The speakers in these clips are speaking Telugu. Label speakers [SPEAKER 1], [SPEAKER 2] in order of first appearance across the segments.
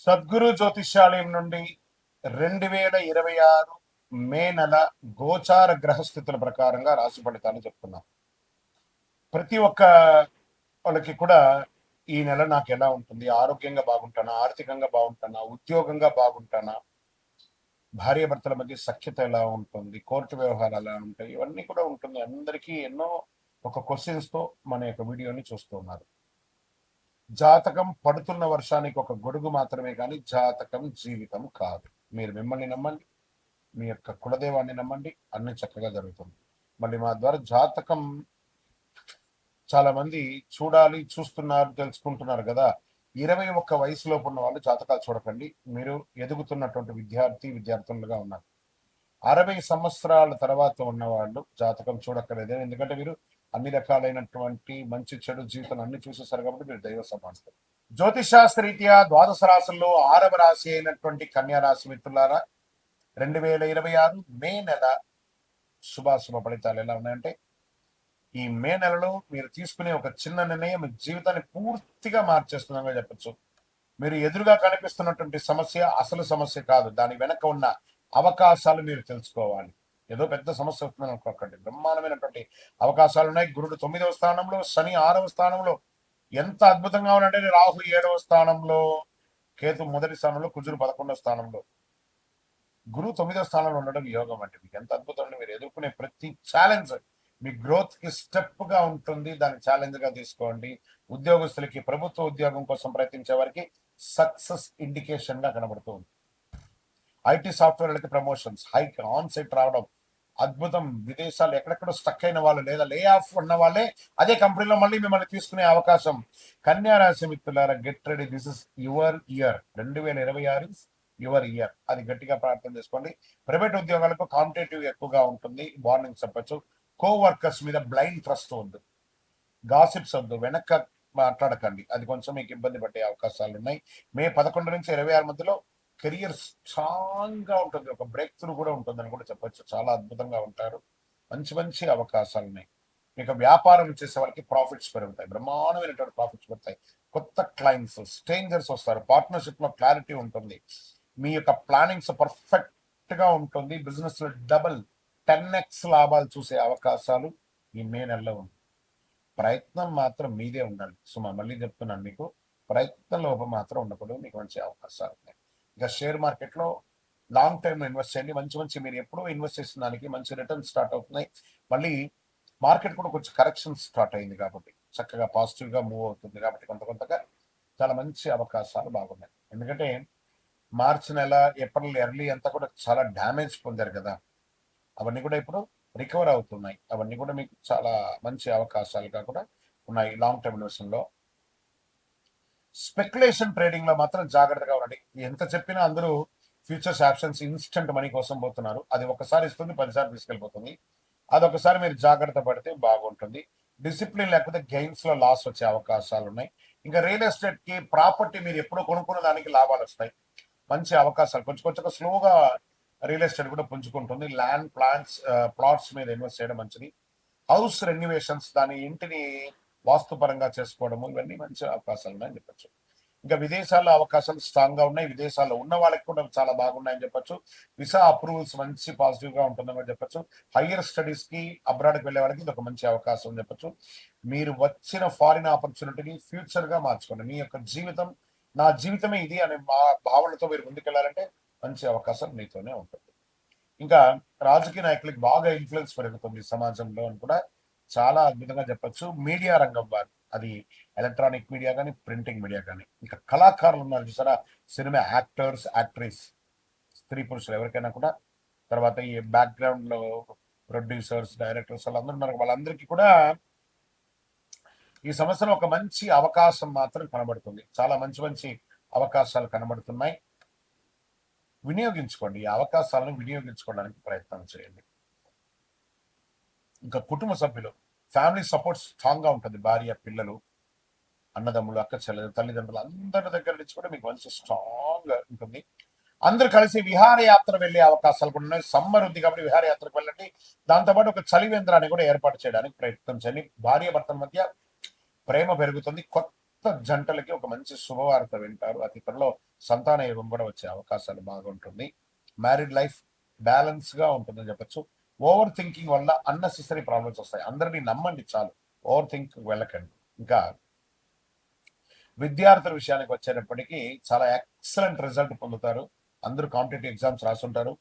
[SPEAKER 1] సద్గురు జ్యోతిష్యాలయం నుండి 2026 మే నెల గోచార గ్రహస్థితుల ప్రకారంగా రాశి ఫలితాలు చెప్తున్నాం. ప్రతి ఒక్క వాళ్ళకి కూడా ఈ నెల నాకు ఎలా ఉంటుంది, ఆరోగ్యంగా బాగుంటానా, ఆర్థికంగా బాగుంటానా, ఉద్యోగంగా బాగుంటానా, భార్యాభర్తల మధ్య సఖ్యత ఎలా ఉంటుంది, కోర్టు వ్యవహారాలు ఎలా ఉంటాయి, ఇవన్నీ కూడా ఉంటుంది. అందరికీ ఎన్నో ఒక క్వశ్చన్స్ తో మన యొక్క వీడియోని చూస్తున్నారు. జాతకం పడుతున్న వర్షానికి ఒక గొడుగు మాత్రమే కానీ జాతకం జీవితం కాదు. మీరు మిమ్మల్ని నమ్మండి, మీ యొక్క కులదేవాన్ని నమ్మండి, అన్ని చక్కగా జరుగుతుంది. మళ్ళీ మా ద్వారా జాతకం చాలా మంది చూస్తున్నారు, తెలుసుకుంటున్నారు కదా. 21 వయసులోపు ఉన్న వాళ్ళు జాతకాలు చూడకండి. మీరు ఎదుగుతున్నటువంటి విద్యార్థులుగా ఉన్నారు. 60 సంవత్సరాల తర్వాత ఉన్న వాళ్ళు జాతకం చూడక్కర్లేదు. ఎందుకంటే మీరు అన్ని రకాలైనటువంటి మంచి చెడు జీవితం అన్ని చూసేసారు కాబట్టి మీరు దైవ సమానస్తారు. జ్యోతిషాస్త్రరీత్యా ద్వాదశ రాశుల్లో 6వ రాశి అయినటువంటి కన్యా రాశి మిత్రులారా, 2026 మే నెల శుభాశుభ ఫలితాలు ఎలా ఉన్నాయంటే, ఈ మే నెలలో మీరు తీసుకునే ఒక చిన్న నిర్ణయం మీ జీవితాన్ని పూర్తిగా మార్చేస్తుందని చెప్పచ్చు. మీరు ఎదురుగా కనిపిస్తున్నటువంటి సమస్య అసలు సమస్య కాదు, దాని వెనక ఉన్న అవకాశాలు మీరు తెలుసుకోవాలి. ఏదో పెద్ద సమస్య వస్తుందని అనుకోకండి, బ్రహ్మాండమైనటువంటి అవకాశాలు ఉన్నాయి. గురుడు 9వ స్థానంలో, శని 6వ స్థానంలో. ఎంత అద్భుతంగా ఉన్నాయంటే రాహు 7వ స్థానంలో, కేతు 1వ స్థానంలో, కుజుడు 11వ స్థానంలో, గురువు 9వ స్థానంలో ఉండడం యోగం. అంటే మీకు ఎంత అద్భుతం. మీరు ఎదుర్కొనే ప్రతి ఛాలెంజ్ మీ గ్రోత్ కి స్టెప్ గా ఉంటుంది, దాన్ని ఛాలెంజ్ గా తీసుకోండి. ఉద్యోగస్తులకి, ప్రభుత్వ ఉద్యోగం కోసం ప్రయత్నించే వారికి సక్సెస్ ఇండికేషన్ గా కనబడుతుంది. ఐటీ సాఫ్ట్వేర్లకి ప్రమోషన్స్, హైక్, ఆన్ సైట్ రావడం అద్భుతం. విదేశాలు ఎక్కడెక్కడ స్టక్ అయిన వాళ్ళు లేదా లే ఆఫ్ ఉన్న వాళ్ళే అదే కంపెనీలో మళ్ళీ మిమ్మల్ని తీసుకునే అవకాశం. కన్యా రాశి మిత్రులారా, get ready, this is your year. 2026 your year. అది గట్టిగా ప్రార్థన చేసుకోండి. ప్రైవేట్ ఉద్యోగాలకు కాంపిటేటివ్ ఎక్కువగా ఉంటుంది, వార్నింగ్ చెప్పచ్చు. కో వర్కర్స్ మీద బ్లైండ్ ట్రస్ట్ వద్దు, గాసిప్స్ వద్దు, వెనక మాట్లాడకండి, అది కొంచెం మీకు ఇబ్బంది పడే అవకాశాలు ఉన్నాయి. మే 11 నుంచి 26 మధ్యలో కెరియర్ స్ట్రాంగ్ గా ఉంటుంది, ఒక బ్రేక్ త్రూ కూడా ఉంటుందని కూడా చెప్పొచ్చు. చాలా అద్భుతంగా ఉంటారు, మంచి మంచి అవకాశాలు ఉన్నాయి. మీకు వ్యాపారం చేసే వాళ్ళకి ప్రాఫిట్స్ పెరుగుతాయి, బ్రహ్మాండమైనటువంటి ప్రాఫిట్స్ పెరుగుతాయి. కొత్త క్లయింట్స్, స్ట్రేంజర్స్ వస్తారు, పార్ట్నర్షిప్ లో క్లారిటీ ఉంటుంది, మీ యొక్క ప్లానింగ్స్ పర్ఫెక్ట్ గా ఉంటుంది. బిజినెస్ లో డబుల్ 10x లాభాలు చూసే అవకాశాలు ఈ మే నెలలో ఉంది. ప్రయత్నం మాత్రం మీదే ఉండాలి. సో మళ్ళీ చెప్తున్నాను, మీకు ప్రయత్నం లోపం మాత్రం ఉండకూడదు. మీకు మంచి అవకాశాలు ఉన్నాయి. ఇక షేర్ మార్కెట్ లో లాంగ్ టైమ్ ఇన్వెస్ట్ చేయండి. మంచి మీరు ఎప్పుడూ ఇన్వెస్ట్ చేసిన దానికి మంచి రిటర్న్ స్టార్ట్ అవుతున్నాయి. మళ్ళీ మార్కెట్ కూడా కొంచెం కరెక్షన్ స్టార్ట్ అయింది కాబట్టి చక్కగా పాజిటివ్ గా మూవ్ అవుతుంది కాబట్టి కొంతగా చాలా మంచి అవకాశాలు బాగున్నాయి. ఎందుకంటే మార్చి నెల, ఏప్రిల్ ఎర్లీ అంతా కూడా చాలా డ్యామేజ్ పొందారు కదా, అవన్నీ కూడా ఇప్పుడు రికవర్ అవుతున్నాయి. అవన్నీ కూడా మీకు చాలా మంచి అవకాశాలుగా కూడా ఉన్నాయి. లాంగ్ టర్మ్ ఇన్వెస్టింగ్ లో, స్పెక్యులేషన్ ట్రేడింగ్ లో మాత్రం జాగ్రత్తగా ఉండండి. ఎంత చెప్పినా అందరూ ఫ్యూచర్స్ ఆప్షన్స్, ఇన్స్టెంట్ మనీ కోసం పోతున్నారు. అది ఒకసారి ఇస్తుంది, 10 సార్లు తీసుకెళ్ళిపోతుంది. అదొకసారి మీరు జాగ్రత్త పడితే బాగుంటుంది. డిసిప్లిన్ లేకపోతే గెయిన్స్ లో లాస్ వచ్చే అవకాశాలు ఉన్నాయి. ఇంకా రియల్ ఎస్టేట్ కి, ప్రాపర్టీ మీరు ఎప్పుడో కొనుక్కున్న దానికి లాభాలు వస్తాయి, మంచి అవకాశాలు. కొంచెం స్లోగా రియల్ ఎస్టేట్ కూడా పుంజుకుంటుంది. ల్యాండ్ ప్లాట్స్ మీద ఇన్వెస్ట్ చేయడం మంచిది. హౌస్ రెన్యువేషన్స్, దాని ఇంటిని వాస్తుపరంగా చేసుకోవడము, ఇవన్నీ మంచి అవకాశాలు ఉన్నాయని చెప్పచ్చు. ఇంకా విదేశాల్లో అవకాశాలు స్ట్రాంగ్ గా ఉన్నాయి. విదేశాల్లో ఉన్న వాళ్ళకి కూడా చాలా బాగున్నాయని చెప్పొచ్చు. విసా అప్రూవల్స్ మంచి పాజిటివ్ గా ఉంటుందని చెప్పొచ్చు. హయ్యర్ స్టడీస్ కి అబ్రాడ్కి వెళ్ళే వాళ్ళకి ఇది ఒక మంచి అవకాశం అని చెప్పొచ్చు. మీరు వచ్చిన ఫారిన్ ఆపర్చునిటీని ఫ్యూచర్ గా మార్చుకోండి. మీ యొక్క జీవితం నా జీవితమే ఇది అనే భావనతో మీరు ముందుకెళ్లారంటే మంచి అవకాశం మీతోనే ఉంటుంది. ఇంకా రాజకీయ నాయకులకి బాగా ఇన్ఫ్లుయెన్స్ పెరుగుతుంది సమాజంలో అని కూడా చాలా అద్భుతంగా చెప్పొచ్చు. మీడియా రంగం వారు, అది ఎలక్ట్రానిక్ మీడియా కానీ, ప్రింటింగ్ మీడియా కానీ, ఇంకా కళాకారులు ఉన్నారు చూసారా, సినిమా యాక్టర్స్, యాక్ట్రెస్, స్త్రీ పురుషులు ఎవరికైనా కూడా, తర్వాత ఈ బ్యాక్గ్రౌండ్ లో ప్రొడ్యూసర్స్, డైరెక్టర్స్ వాళ్ళందరూ ఉన్నారు. వాళ్ళందరికీ కూడా ఈ సంవత్సరం ఒక మంచి అవకాశం మాత్రం కనబడుతుంది. చాలా మంచి అవకాశాలు కనబడుతున్నాయి. వినియోగించుకోండి, ఈ అవకాశాలను వినియోగించుకోవడానికి ప్రయత్నం చేయండి. ఇంకా కుటుంబ సభ్యులు, ఫ్యామిలీ సపోర్ట్ స్ట్రాంగ్ గా ఉంటుంది. భార్య, పిల్లలు, అన్నదమ్ములు, అక్క చెల్లెలు, తల్లిదండ్రులు అందరి దగ్గర నుంచి కూడా మీకు మంచి స్ట్రాంగ్ ఉంటుంది. అందరు కలిసి విహారయాత్ర వెళ్లే అవకాశాలు కూడా ఉన్నాయి. సమ్మర్ ఉంది కాబట్టి విహారయాత్రకు వెళ్ళండి. దాంతోపాటు ఒక చలివేంద్రాన్ని కూడా ఏర్పాటు చేయడానికి ప్రయత్నం చేయండి. భార్య భర్తల మధ్య ప్రేమ పెరుగుతుంది. కొత్త జంటలకి ఒక మంచి శుభవార్త వింటారు. అతి త్వరలో సంతాన యోగం కూడా వచ్చే అవకాశాలు బాగుంటుంది. మ్యారీడ్ లైఫ్ బ్యాలెన్స్ గా ఉంటుందని చెప్పొచ్చు. ఓవర్ థింకింగ్ వల్ల అన్నెసెసరీ ప్రాబ్లమ్స్ వస్తాయి. అందరినీ నమ్మండి చాలు, ఓవర్ థింక్ వెళ్ళకండి. ఇంకా విద్యార్థుల విషయానికి వచ్చేటప్పటికీ చాలా ఎక్సలెంట్ రిజల్ట్ పొందుతారు. అందరూ కాంపిటేటివ్ ఎగ్జామ్స్ రాస్తుంటారు.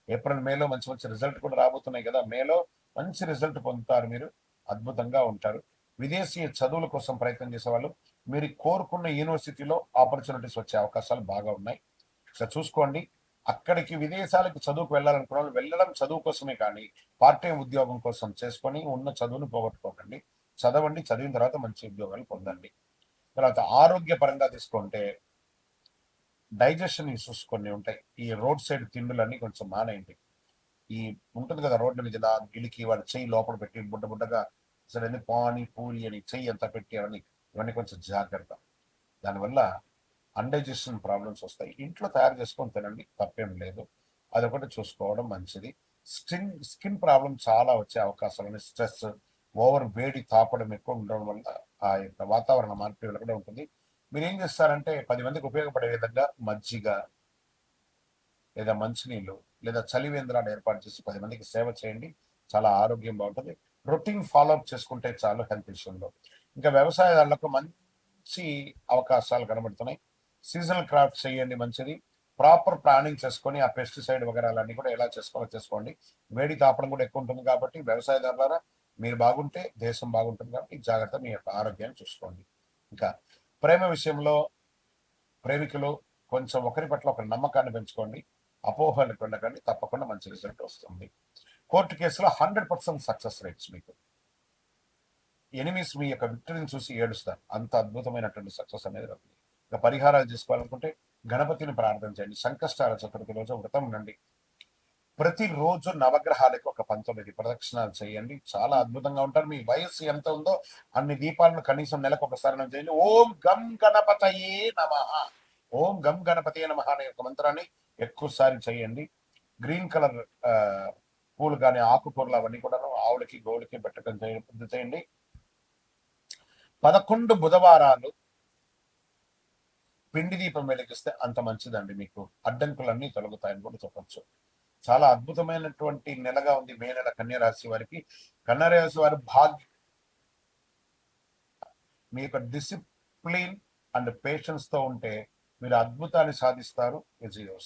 [SPEAKER 1] ఏప్రిల్ మేలో మంచి మంచి రిజల్ట్ కూడా రాబోతున్నాయి కదా, మేలో మంచి రిజల్ట్ పొందుతారు. మీరు అద్భుతంగా ఉంటారు. విదేశీ చదువుల కోసం ప్రయత్నం చేసేవాళ్ళు మీరు కోరుకున్న యూనివర్సిటీలో ఆపర్చునిటీస్ వచ్చే అవకాశాలు బాగా ఉన్నాయి. సో చూసుకోండి. అక్కడికి విదేశాలకు చదువుకు వెళ్ళాలనుకున్న వాళ్ళు వెళ్ళడం చదువు కోసమే కానీ పార్ట్ టైం ఉద్యోగం కోసం చేసుకొని ఉన్న చదువును పోగొట్టుకోకండి. చదవండి, చదివిన తర్వాత మంచి ఉద్యోగాలు పొందండి. తర్వాత ఆరోగ్యపరంగా తీసుకుంటే డైజెషన్ ఇష్యూస్ కొన్ని ఉంటాయి. ఈ రోడ్ సైడ్ తిండులన్నీ కొంచెం మానేయండి. ఈ ఉంటుంది కదా రోడ్ల మీద ఇలా గిలికి వాడు చెయ్యి లోపల పెట్టి బుడ్డ బుడ్డగా సరే పానీ పూరి అని చెయ్యి అంతా పెట్టి అవన్నీ, ఇవన్నీ కొంచెం జాగ్రత్త. దానివల్ల అన్డైజెషన్ ప్రాబ్లమ్స్ వస్తాయి. ఇంట్లో తయారు చేసుకొని తినండి, తప్పేం లేదు. అదొకటి చూసుకోవడం మంచిది. స్కిన్ ప్రాబ్లం చాలా వచ్చే అవకాశాలు ఉన్నాయి. స్ట్రెస్, ఓవర్ వేడి తాపడం ఎక్కువ ఉండడం వల్ల ఆ యొక్క వాతావరణ మార్పు వల్ల కూడా ఉంటుంది. మీరు ఏం చేస్తారంటే 10 మందికి ఉపయోగపడే విధంగా మజ్జిగ లేదా మంచినీళ్ళు లేదా చలివేంద్రాలు ఏర్పాటు చేసి 10 మందికి సేవ చేయండి. చాలా ఆరోగ్యం బాగుంటుంది. రొటీన్ ఫాలో అప్ చేసుకుంటే చాలు హెల్త్ విషయంలో. ఇంకా వ్యవసాయదారులకు మంచి అవకాశాలు కనబడుతున్నాయి. సీజనల్ క్రాప్స్ చేయండి, మంచిది. ప్రాపర్ ప్లానింగ్ చేసుకొని ఆ పెస్టిసైడ్ వగరాలన్నీ కూడా ఎలా చేసుకోవాలో చేసుకోండి. వేడి తాపడం కూడా ఎక్కువ ఉంటుంది కాబట్టి వ్యవసాయదారులారా మీరు బాగుంటే దేశం బాగుంటుంది కాబట్టి జాగ్రత్త, మీ యొక్క ఆరోగ్యాన్ని చూసుకోండి. ఇంకా ప్రేమ విషయంలో ప్రేమికులు కొంచెం ఒకరి పట్ల ఒక నమ్మకాన్ని పెంచుకోండి. అపోహలకు వెళ్ళకండి, తప్పకుండా మంచి రిజల్ట్ వస్తుంది. కోర్టు కేసులో 100% సక్సెస్ రేట్స్ మీకు. ఎనిమిస్ మీ యొక్క విక్టరీని చూసి ఏడుస్తారు. అంత అద్భుతమైనటువంటి సక్సెస్ అనేది ఉంది. ఇక పరిహారాలు చేసుకోవాలనుకుంటే గణపతిని ప్రార్థన చేయండి. సంకష్టాల చతుర్థి రోజు వ్రతం ఉండండి. ప్రతిరోజు నవగ్రహాలకు ఒక 19 ప్రదక్షిణాలు చేయండి. చాలా అద్భుతంగా ఉంటారు. మీ వయస్సు ఎంత ఉందో అన్ని దీపాలను కనీసం నెలకు ఒకసారి చేయండి. ఓం గం గణపతయే నమః, ఓం గం గణపతయే నమః అనే ఒక మంత్రాన్ని ఎక్కువసారి చేయండి. గ్రీన్ కలర్ పూలు కానీ ఆకుకూరలు అవన్నీ కూడా ఆవులకి గోవులకి పెట్టడం చేయండి. 11 బుధవారాలు పిండి దీపం వెలిగిస్తే అంత మంచిదండి. మీకు అడ్డంకులన్నీ తొలగుతాయని కూడా చెప్పచ్చు. చాలా అద్భుతమైనటువంటి నెలగా ఉంది మే నెల కన్యరాశి వారికి. కన్యరాశి వారి భాగ్యం మీ యొక్క డిసిప్లిన్ అండ్ పేషెన్స్ తో ఉంటే మీరు అద్భుతాన్ని సాధిస్తారు, విజయం.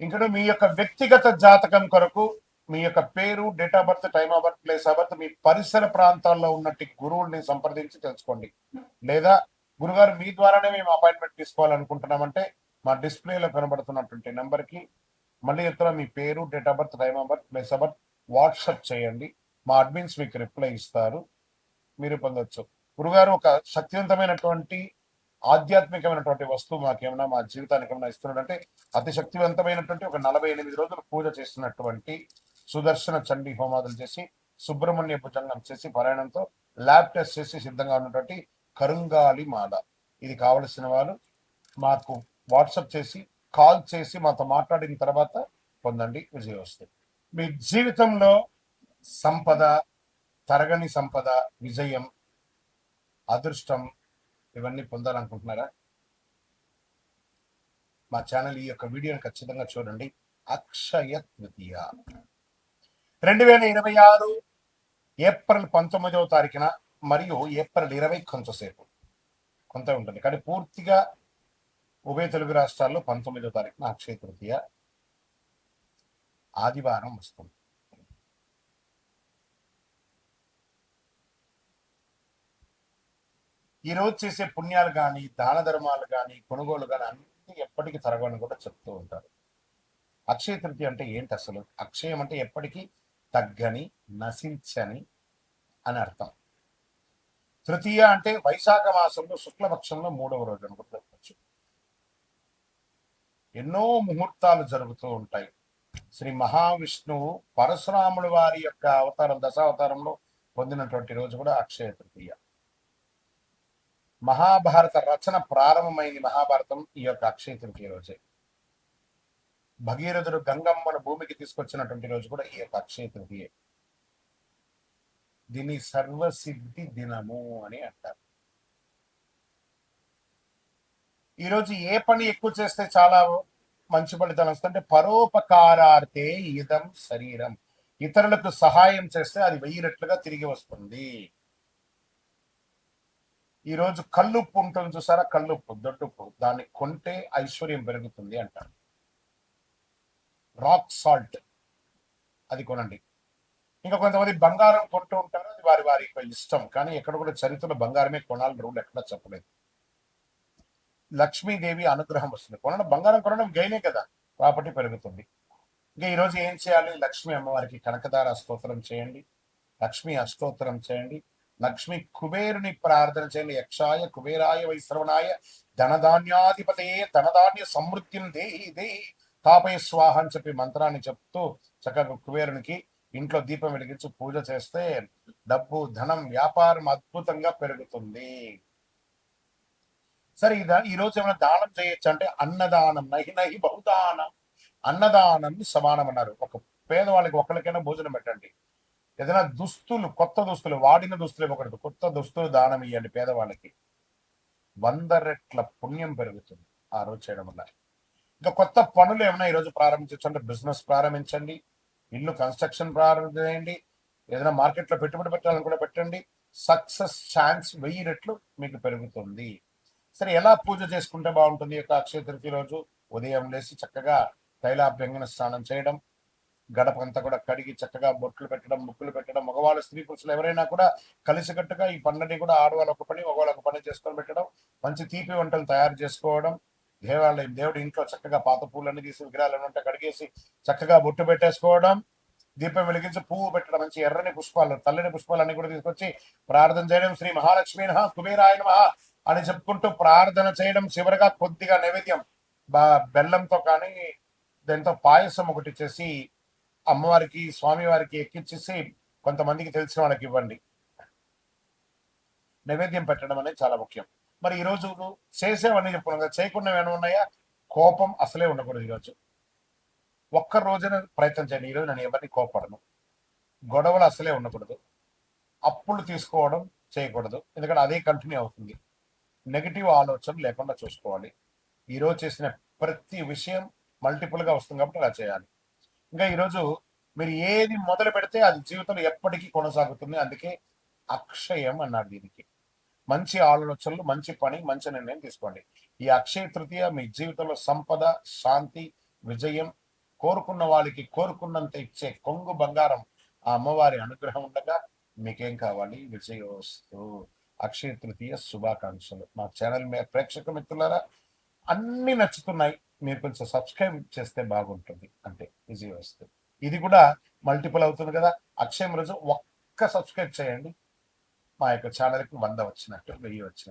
[SPEAKER 1] ఇంకా మీ యొక్క వ్యక్తిగత జాతకం కొరకు మీ యొక్క పేరు, date of birth, time of birth, place of birth, మీ పరిసర ప్రాంతాల్లో ఉన్నట్టు గురువుల్ని సంప్రదించి తెలుసుకోండి. లేదా గురుగారు మీ ద్వారానే మేము అపాయింట్మెంట్ తీసుకోవాలనుకుంటున్నామంటే మా డిస్ప్లేలో కనబడుతున్నటువంటి నెంబర్కి మళ్ళీ ఇతర మీ పేరు, date of birth, time of birth, place of birth WhatsApp చేయండి. మా అడ్మిన్స్ మీకు రిప్లై ఇస్తారు, మీరు పొందొచ్చు. గురుగారు ఒక శక్తివంతమైనటువంటి ఆధ్యాత్మికమైనటువంటి వస్తువు మాకేమైనా మా జీవితానికి ఏమైనా ఇస్తున్నాడంటే అతి శక్తివంతమైనటువంటి ఒక 48 రోజులు పూజ చేస్తున్నటువంటి సుదర్శన చండీ హోమాదులు చేసి సుబ్రహ్మణ్య భుజంగం చేసి పారాయణంతో ల్యాబ్ టెస్ట్ చేసి సిద్ధంగా ఉన్నటువంటి కరుంగాలి మాల. ఇది కావలసిన వారు మాకు వాట్సాప్ చేసి కాల్ చేసి మాతో మాట్లాడిన తర్వాత పొందండి, విజయం వస్తుంది. మీ జీవితంలో సంపద, తరగని సంపద, విజయం, అదృష్టం ఇవన్నీ పొందాలనుకుంటున్నారా? మా ఛానల్ ఈ యొక్క వీడియోని ఖచ్చితంగా చూడండి. అక్షయ తృతీయ 2026 ఏప్రిల్ 19వ తారీఖున మరియు ఏప్రిల్ 20 కొంతసేపు కొంత ఉంటుంది, కానీ పూర్తిగా ఉభయ తెలుగు రాష్ట్రాల్లో 19వ తారీఖున అక్షయ తృతీయ ఆదివారం వస్తుంది. ఈ రోజు చేసే పుణ్యాలు కానీ, దాన ధర్మాలు కానీ, కొనుగోలు కానీ అన్ని ఎప్పటికీ తరగని కూడా చెప్తూ ఉంటారు. అక్షయ తృతీయ అంటే ఏంటి అసలు? అక్షయం అంటే ఎప్పటికీ తగ్గని, నశించని అని అర్థం. తృతీయ అంటే వైశాఖ మాసంలో శుక్లపక్షంలో 3వ రోజు అని చెప్పచ్చు. ఎన్నో ముహూర్తాలు జరుగుతూ ఉంటాయి. శ్రీ మహావిష్ణువు పరశురాముడు వారి యొక్క అవతారం, దశావతారంలో పొందినటువంటి రోజు కూడా అక్షయ తృతీయ. మహాభారత రచన ప్రారంభమైంది మహాభారతం ఈ యొక్క అక్షయ తృతీయ రోజే. భగీరథుడు గంగమ్మను భూమికి తీసుకొచ్చినటువంటి రోజు కూడా ఈ యొక్క అక్షయ తృతీయ. దీన్ని సర్వసిద్ధి దినము అని అంటారు. ఈరోజు ఏ పని ఎక్కువ చేస్తే చాలా మంచి ఫలితాలు వస్తుందంటే పరోపకారార్థే ఇదం శరీరం. ఇతరులకు సహాయం చేస్తే అది 1000 రెట్లుగా తిరిగి వస్తుంది. ఈరోజు కల్లుప్పు ఉంటుంది చూసారా, కల్లుప్పు దొడ్డుప్పు, దాన్ని కొంటే ఐశ్వర్యం పెరుగుతుంది అంటారు. రాక్ సాల్ట్ అది కొనండి. ఇంకా కొంతమంది బంగారం కొంటూ ఉంటారు, అది వారి వారి ఇష్టం. కానీ ఎక్కడ కూడా చరిత్రలో బంగారమే కొనాలని రూల్ ఎక్కడ చెప్పలేదు. లక్ష్మీదేవి అనుగ్రహం వస్తుంది. బంగారం కొనడం గైనే కదా, ప్రాపర్టీ పెరుగుతుంది. ఇంకా ఈరోజు ఏం చేయాలి? లక్ష్మీ అమ్మవారికి కనకదార స్తోత్రం చేయండి, లక్ష్మీ అష్టోత్తరం చేయండి, లక్ష్మీ కుబేరుని ప్రార్థన చేయండి. యక్షాయ కుబేరాయ వైశ్రవణాయ ధనధాన్యాధిపతయే ధనధాన్య సమృద్ధిని దేహి దేహి తాపయ స్వాహ అని చెప్పి మంత్రాన్ని చెప్తూ చక్కగా కుబేరునికి ఇంట్లో దీపం వెలిగించి పూజ చేస్తే డబ్బు, ధనం, వ్యాపారం అద్భుతంగా పెరుగుతుంది. సరే, ఈ రోజు ఏమైనా దానం చేయొచ్చు అంటే అన్నదానం, నహి నహి బహుదానం, అన్నదానం సమానం అన్నారు. ఒక పేదవాళ్ళకి ఒకరికైనా భోజనం పెట్టండి. ఏదైనా దుస్తులు, కొత్త దుస్తులు, వాడిన దుస్తులు ఇవ్వకూడదు, కొత్త దుస్తులు దానం ఇవ్వండి పేదవాళ్ళకి. 100 రెట్ల పుణ్యం పెరుగుతుంది ఆ రోజు చేయడం వల్ల. ఇంకా కొత్త పనులు ఏమైనా ఈరోజు ప్రారంభించవచ్చు అంటే బిజినెస్ ప్రారంభించండి, ఇల్లు కన్స్ట్రక్షన్ ప్రారంభించండి, ఏదైనా మార్కెట్లో పెట్టుబడి పెట్టాలని కూడా పెట్టండి. సక్సెస్ ఛాన్స్ 1000 రెట్లు మీకు పెరుగుతుంది. సరే, ఎలా పూజ చేసుకుంటే బాగుంటుంది? యొక్క అక్షయ తృతీయ రోజు ఉదయం లేచి చక్కగా తైలాభ్యంగన స్నానం చేయడం, గడప అంతా కూడా కడిగి చక్కగా బొట్లు పెట్టడం, ముక్కులు పెట్టడం, మగవాళ్ళు స్త్రీ పురుషులు ఎవరైనా కూడా కలిసికట్టుగా ఈ పనులన్నీ కూడా ఆడవాళ్ళు ఒక పని, మగవాళ్ళు ఒక పని చేసుకొని పెట్టడం, మంచి తీపి వంటలు తయారు చేసుకోవడం, దేవాలయం దేవుడి ఇంట్లో చక్కగా పాత పూలన్నీ తీసి విగ్రహాలు ఉంటే కడిగేసి చక్కగా బొట్టు పెట్టేసుకోవడం, దీపం వెలిగించి పువ్వు పెట్టడం, మంచి ఎర్రని పుష్పాలు, తెల్లని పుష్పాలన్నీ కూడా తీసుకొచ్చి ప్రార్థన చేయడం, శ్రీ మహాలక్ష్మి నమః కుబేరాయ నమః అని చెప్పుకుంటూ ప్రార్థన చేయడం. చివరిగా కొద్దిగా నైవేద్యం బెల్లంతో కానీ దాంతో పాయసం ఒకటి చేసి అమ్మవారికి, స్వామివారికి ఎక్కించేసి కొంతమందికి తెలిసిన వాళ్ళకి ఇవ్వండి. నైవేద్యం పెట్టడం అనేది చాలా ముఖ్యం. మరి ఈరోజు చేసేవన్నీ చెప్పుకున్నాం కదా, చేయకుండా ఏమైనా ఉన్నాయా? కోపం అసలే ఉండకూడదు. ఈరోజు ఒక్క రోజున ప్రయత్నం చేయండి. ఈరోజు నేను ఎవరిని కోపడను, గొడవలు అసలే ఉండకూడదు, అప్పులు తీసుకోవడం చేయకూడదు, ఎందుకంటే అదే కంటిన్యూ అవుతుంది. నెగిటివ్ ఆలోచన లేకుండా చూసుకోవాలి. ఈరోజు చేసిన ప్రతి విషయం మల్టిపుల్గా వస్తుంది కాబట్టి అలా చేయాలి. ఇంకా ఈరోజు మీరు ఏది మొదలు పెడితే అది జీవితంలో ఎప్పటికీ కొనసాగుతుంది. అందుకే అక్షయం అన్నారు దీనికి. మంచి ఆలోచనలు, మంచి పని, మంచి నిర్ణయం తీసుకోండి. ఈ అక్షయ తృతీయ మీ జీవితంలో సంపద, శాంతి, విజయం, కోరుకున్న వాళ్ళకి కోరుకున్నంత ఇచ్చే కొంగు బంగారం ఆ అమ్మవారి అనుగ్రహం ఉండగా మీకేం కావాలి? విజయోస్తు. అక్షయ తృతీయ శుభాకాంక్షలు. మా ఛానల్ ప్రేక్షక మిత్రులారా, అన్ని నచ్చుతున్నాయి, మీరు కొంచెం సబ్స్క్రైబ్ చేస్తే బాగుంటుంది. అంటే విజయోస్తు. ఇది కూడా మల్టిపుల్ అవుతుంది కదా. అక్షయం రోజు ఒక్క సబ్స్క్రైబ్ చేయండి, మా యొక్క ఛానల్కి 100 వచ్చినట్టు, 1000 వచ్చినట్టు.